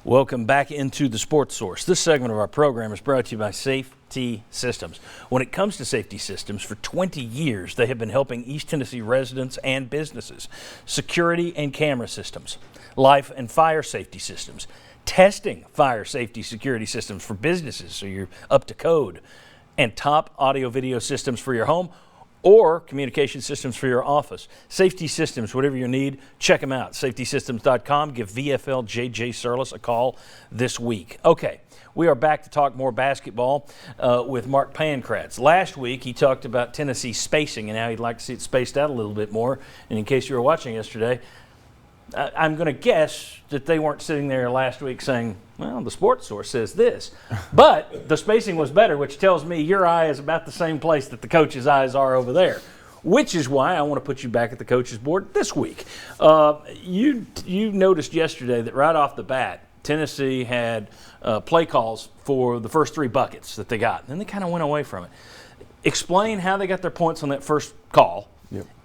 Welcome back into the Sports Source. This segment of our program is brought to you by Safety Systems. When it comes to safety systems, for 20 years they have been helping East Tennessee residents and businesses. Security and camera systems, life and fire safety systems, testing fire safety security systems for businesses so you're up to code, and top audio video systems for your home or communication systems for your office. Safety Systems, whatever you need, check them out. SafetySystems.com. Give VFL J.J. Surlis a call this week. Okay, we are back to talk more basketball with Mark Pankratz. Last week, he talked about Tennessee spacing and how he'd like to see it spaced out a little bit more. And in case you were watching yesterday, I'm going to guess that they weren't sitting there last week saying, well, the Sports Source says this. But the spacing was better, which tells me your eye is about the same place that the coach's eyes are over there, which is why I want to put you back at the coach's board this week. You noticed yesterday that right off the bat, Tennessee had play calls for the first three buckets that they got. Then they kind of went away from it. Explain how they got their points on that first call,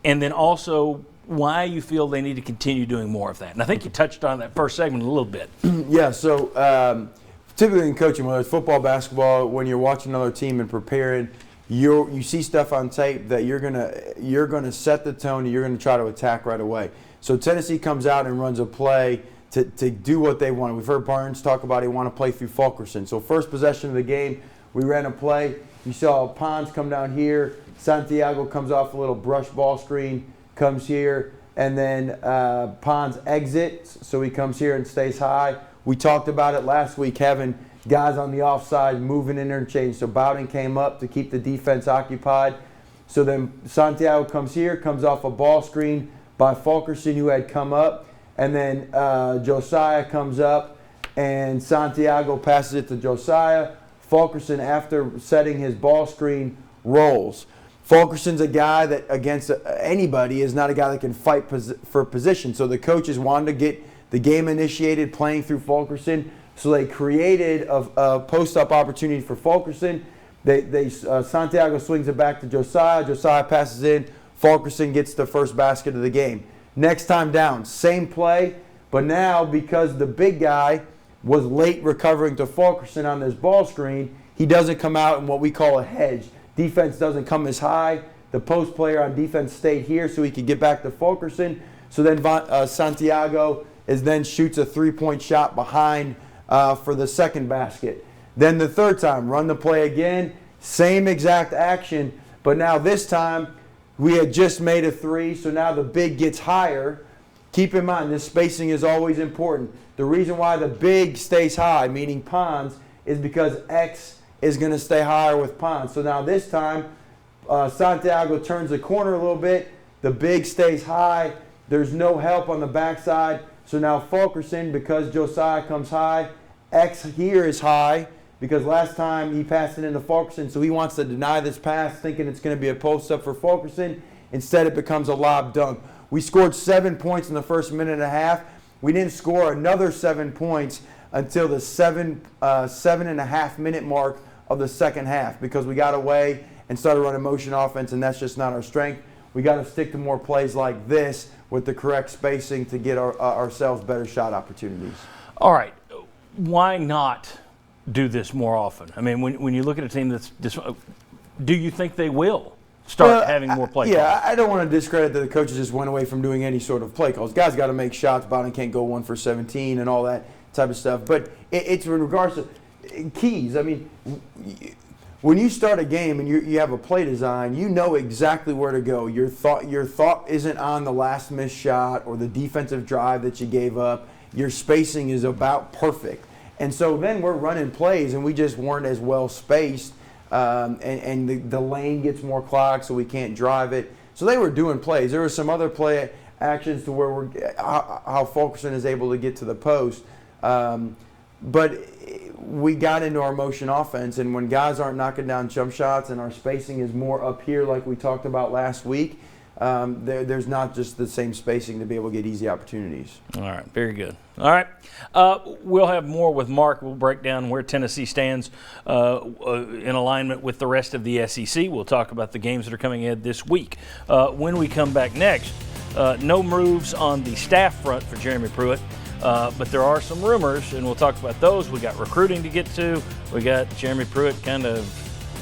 and then also why you feel they need to continue doing more of that. And I think you touched on that first segment a little bit. Yeah, so typically in coaching, whether it's football, basketball, when you're watching another team and preparing, you see stuff on tape that you're gonna set the tone and you're gonna try to attack right away. So Tennessee comes out and runs a play to do what they want. We've heard Barnes talk about he want to play through Fulkerson. So first possession of the game, we ran a play. You saw Pons come down here. Santiago comes off a little brush ball screen, comes here, and then Pons exits, so he comes here and stays high. We talked about it last week, having guys on the offside moving interchange. So Bowden came up to keep the defense occupied. So then Santiago comes here, comes off a ball screen by Fulkerson, who had come up, and then Josiah comes up, and Santiago passes it to Josiah. Fulkerson, after setting his ball screen, rolls. Fulkerson's a guy that against anybody is not a guy that can fight for position. So the coaches wanted to get the game initiated playing through Fulkerson. So they created a post-up opportunity for Fulkerson. Santiago swings it back to Josiah. Josiah passes in. Fulkerson gets the first basket of the game. Next time down, same play, but now because the big guy was late recovering to Fulkerson on this ball screen, he doesn't come out in what we call a hedge. Defense doesn't come as high. The post player on defense stayed here so he could get back to Fulkerson. So then Santiago shoots a three-point shot behind for the second basket. Then the third time, run the play again, same exact action, but now this time we had just made a three, so now the big gets higher. Keep in mind, this spacing is always important. The reason why the big stays high, meaning Pons, is because X is going to stay higher with Pons. So now this time, Santiago turns the corner a little bit. The big stays high. There's no help on the backside. So now Fulkerson, because Josiah comes high, X here is high because last time he passed it into Fulkerson, so he wants to deny this pass, thinking it's going to be a post-up for Fulkerson. Instead, it becomes a lob dunk. We scored 7 points in the first minute and a half. We didn't score another 7 points until the 7.5 minute mark of the second half because we got away and started running motion offense, and that's just not our strength. We got to stick to more plays like this with the correct spacing to get ourselves better shot opportunities. All right. Why not do this more often? I mean, when you look at a team that's do you think they will start having more play calls? Yeah, I don't want to discredit that the coaches just went away from doing any sort of play calls. Guys got to make shots. Bowden can't go 1 for 17 and all that type of stuff. But it's in regards to keys. I mean, when you start a game and you have a play design, you know exactly where to go. Your thought isn't on the last missed shot or the defensive drive that you gave up. Your spacing is about perfect. And so then we're running plays and we just weren't as well spaced, and the lane gets more clogged, so we can't drive it. So they were doing plays. There were some other play actions to where how Fulkerson is able to get to the post. But we got into our motion offense, and when guys aren't knocking down jump shots and our spacing is more up here like we talked about last week, there's not just the same spacing to be able to get easy opportunities. All right, very good. All right, we'll have more with Mark. We'll break down where Tennessee stands in alignment with the rest of the SEC. We'll talk about the games that are coming in this week. When we come back next, no moves on the staff front for Jeremy Pruitt. But there are some rumors, and we'll talk about those. We got recruiting to get to. We got Jeremy Pruitt kind of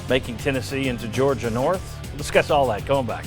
making Tennessee into Georgia North. We'll discuss all that. Going back.